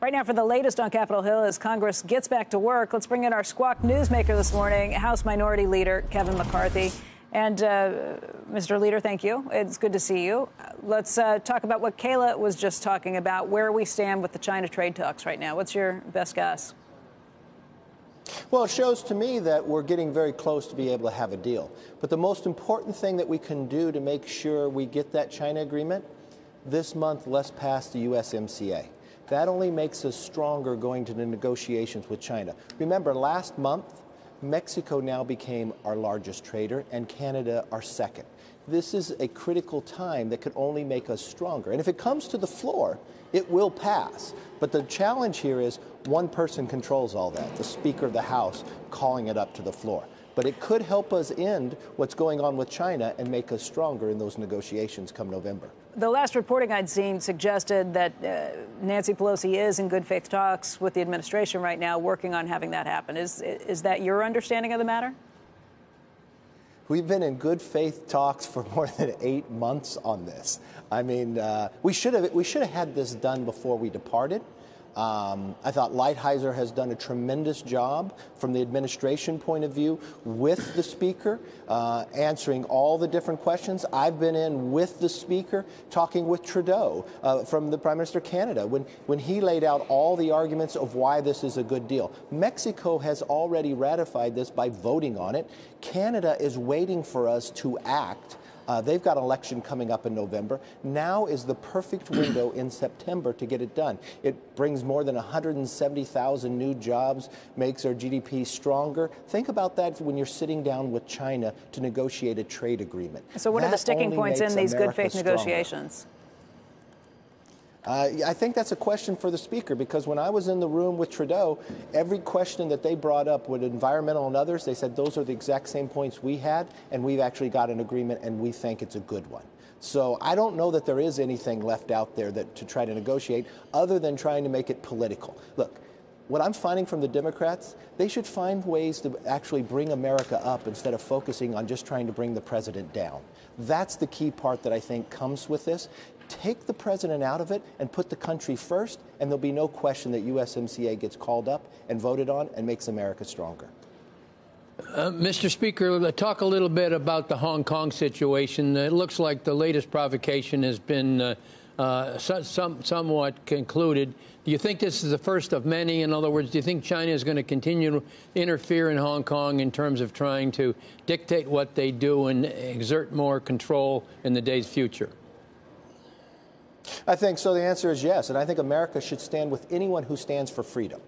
Right now, for the latest on Capitol Hill, as Congress gets back to work, let's bring in our Squawk newsmaker this morning, House Minority Leader Kevin McCarthy. And Mr. Leader, thank you. It's good to see you. Let's talk about what Kayla was just talking about, where we stand with the China trade talks right now. What's your best guess? Well, it shows to me that we're getting very close to be able to have a deal. But the most important thing that we can do to make sure we get that China agreement, this month, let's pass the USMCA. That only makes us stronger going to the negotiations with China. Remember, last month, Mexico now became our largest trader and Canada our second. This is a critical time that could only make us stronger. And if it comes to the floor, it will pass. But the challenge here is one person controls all that, the Speaker of the House calling it up to the floor. But it could help us end what's going on with China and make us stronger in those negotiations come November. The last reporting I'd seen suggested that Nancy Pelosi is in good faith talks with the administration right now, working on having that happen. Is that your understanding of the matter? We've been in good faith talks for more than 8 months on this. I mean, we should have had this done before we departed. I thought Lighthizer has done a tremendous job from the administration point of view with the Speaker, answering all the different questions. I've been in with the Speaker, talking with Trudeau from the Prime Minister of Canada when he laid out all the arguments of why this is a good deal. Mexico has already ratified this by voting on it. Canada is waiting for us to act. They've got an election coming up in November. Now is the perfect window in September to get it done. It brings more than 170,000 new jobs, makes our GDP stronger. Think about that when you're sitting down with China to negotiate a trade agreement. So what are the sticking points in these good faith negotiations? I think that's a question for the Speaker, because when I was in the room with Trudeau, every question that they brought up with environmental and others, they said those are the exact same points we had, and we've actually got an agreement, and we think it's a good one. So I don't know that there is anything left out there to try to negotiate other than trying to make it political. Look, what I'm finding from the Democrats, they should find ways to actually bring America up instead of focusing on just trying to bring the president down. That's the key part that I think comes with this. Take the president out of it and put the country first, and there'll be no question that USMCA gets called up and voted on and makes America stronger. Mr. Speaker, talk a little bit about the Hong Kong situation. It looks like the latest provocation has been somewhat concluded. Do you think this is the first of many? In other words, do you think China is going to continue to interfere in Hong Kong in terms of trying to dictate what they do and exert more control in the day's future? I think so. The answer is yes. And I think America should stand with anyone who stands for freedom.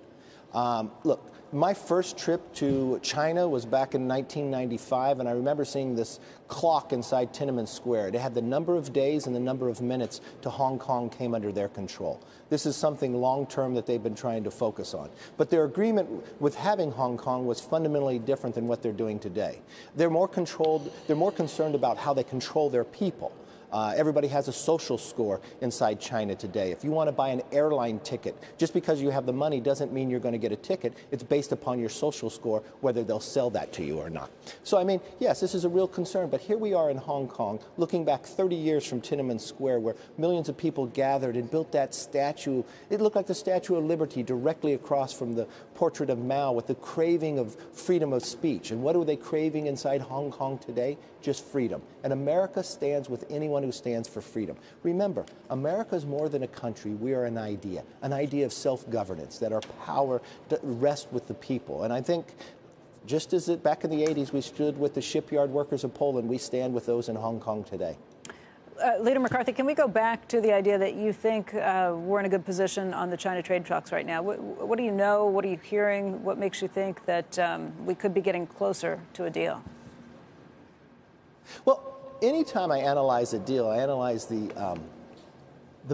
Look, my first trip to China was back in 1995, and I remember seeing this clock inside Tiananmen Square. It had the number of days and the number of minutes to Hong Kong came under their control. This is something long-term that they've been trying to focus on. But their agreement with having Hong Kong was fundamentally different than what they're doing today. They're more controlled. They're more concerned about how they control their people. Everybody has a social score inside China today. If you want to buy an airline ticket, just because you have the money doesn't mean you're going to get a ticket. It's based upon your social score, whether they'll sell that to you or not. So, I mean, yes, this is a real concern. But here we are in Hong Kong, looking back 30 years from Tiananmen Square, where millions of people gathered and built that statue. It looked like the Statue of Liberty directly across from the portrait of Mao, with the craving of freedom of speech. And what are they craving inside Hong Kong today? Just freedom. And America stands with anyone who stands for freedom. Remember, America is more than a country. We are an idea of self-governance, that our power rests with the people. And I think just as back in the 80s we stood with the shipyard workers of Poland, we stand with those in Hong Kong today. Leader McCarthy, can we go back to the idea that you think we're in a good position on the China trade talks right now? What do you know? What are you hearing? What makes you think that we could be getting closer to a deal? Well, anytime I analyze a deal, I analyze the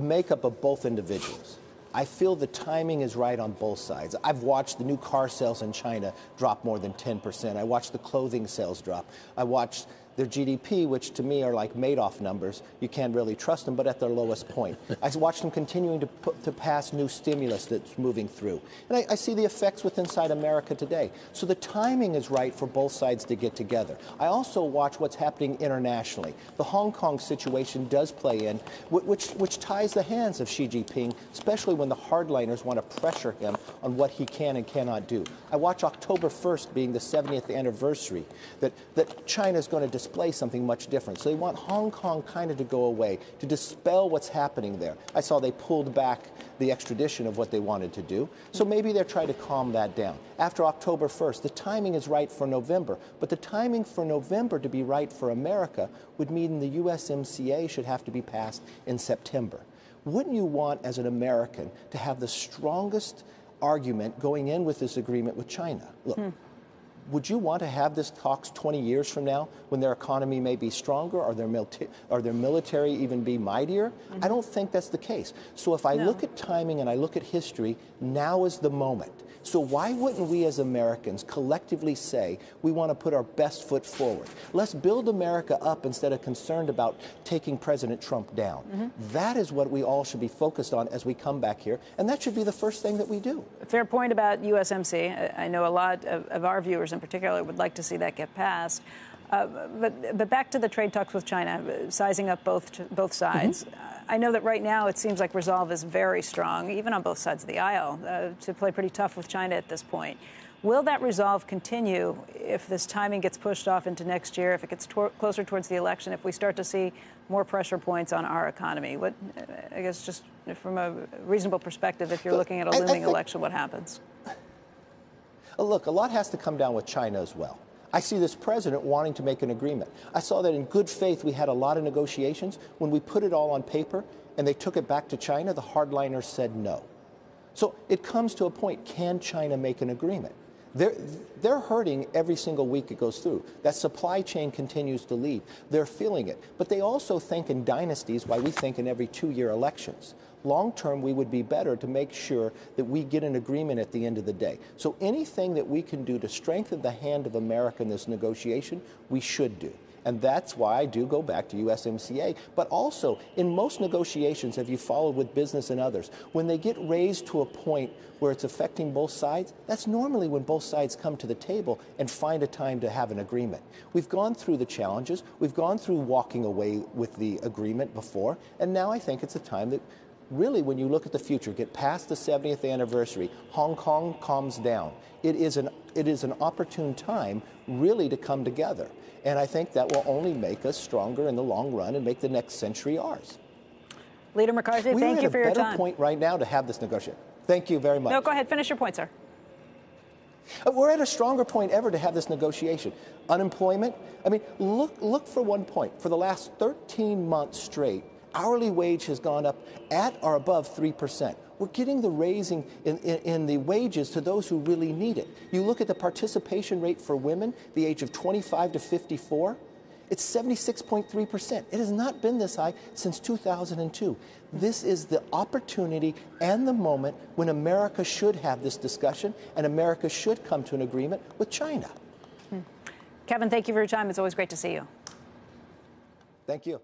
makeup of both individuals. I feel the timing is right on both sides. I've watched the new car sales in China drop more than 10%. I watched the clothing sales drop. I watched Their GDP, which to me are like Madoff numbers, you can't really trust them, but at their lowest point. I watched them continuing to pass new stimulus that's moving through. And I see the effects within inside America today. So the timing is right for both sides to get together. I also watch what's happening internationally. The Hong Kong situation does play in, which ties the hands of Xi Jinping, especially when the hardliners want to pressure him on what he can and cannot do. I watch October 1st being the 70th anniversary, that China is going to display something much different. So they want Hong Kong kind of to go away, to dispel what's happening there. I saw they pulled back the extradition of what they wanted to do. So maybe they're trying to calm that down. After October 1st, the timing is right for November. But the timing for November to be right for America would mean the USMCA should have to be passed in September. Wouldn't you want, as an American, to have the strongest argument going in with this agreement with China? Look, would you want to have this talks 20 years from now when their economy may be stronger or their military even be mightier? I don't think that's the case. So if I look at timing and I look at history, now is the moment. So why wouldn't we as Americans collectively say we want to put our best foot forward? Let's build America up instead of concerned about taking President Trump down. That is what we all should be focused on as we come back here, and that should be the first thing that we do. Fair point about USMC. I know a lot of our viewers in particular would like to see that get passed. But back to the trade talks with China, sizing up both sides. I know that right now it seems like resolve is very strong, even on both sides of the aisle, to play pretty tough with China at this point. Will that resolve continue if this timing gets pushed off into next year, if it gets closer towards the election, if we start to see more pressure points on our economy? What, I guess just from a reasonable perspective, if you're looking at a looming election, what happens? Look, a lot has to come down with China as well. I see this president wanting to make an agreement. I saw that in good faith we had a lot of negotiations. When we put it all on paper and they took it back to China, the hardliners said no. So it comes to a point, can China make an agreement? They're hurting every single week it goes through. That supply chain continues to lead. They're feeling it. But they also think in dynasties, why we think in every 2-year elections. Long term, we would be better to make sure that we get an agreement at the end of the day. So anything that we can do to strengthen the hand of America in this negotiation, we should do. And that's why I do go back to USMCA. But also, in most negotiations, have you followed with business and others, when they get raised to a point where it's affecting both sides, that's normally when both sides come to the table and find a time to have an agreement. We've gone through the challenges. We've gone through walking away with the agreement before. And now I think it's a time that really, when you look at the future, get past the 70th anniversary, Hong Kong calms down. It is an opportune time really to come together. And I think that will only make us stronger in the long run and make the next century ours. Leader McCarthy, thank you for your time. We're at a better point right now to have this negotiation. Thank you very much. No, go ahead. Finish your point, sir. We're at a stronger point ever to have this negotiation. Unemployment, I mean, look for one point. For the last 13 months straight, hourly wage has gone up at or above 3%. We're getting the raising in the wages to those who really need it. You look at the participation rate for women, the age of 25 to 54, it's 76.3%. It has not been this high since 2002. This is the opportunity and the moment when America should have this discussion and America should come to an agreement with China. Kevin, thank you for your time. It's always great to see you. Thank you.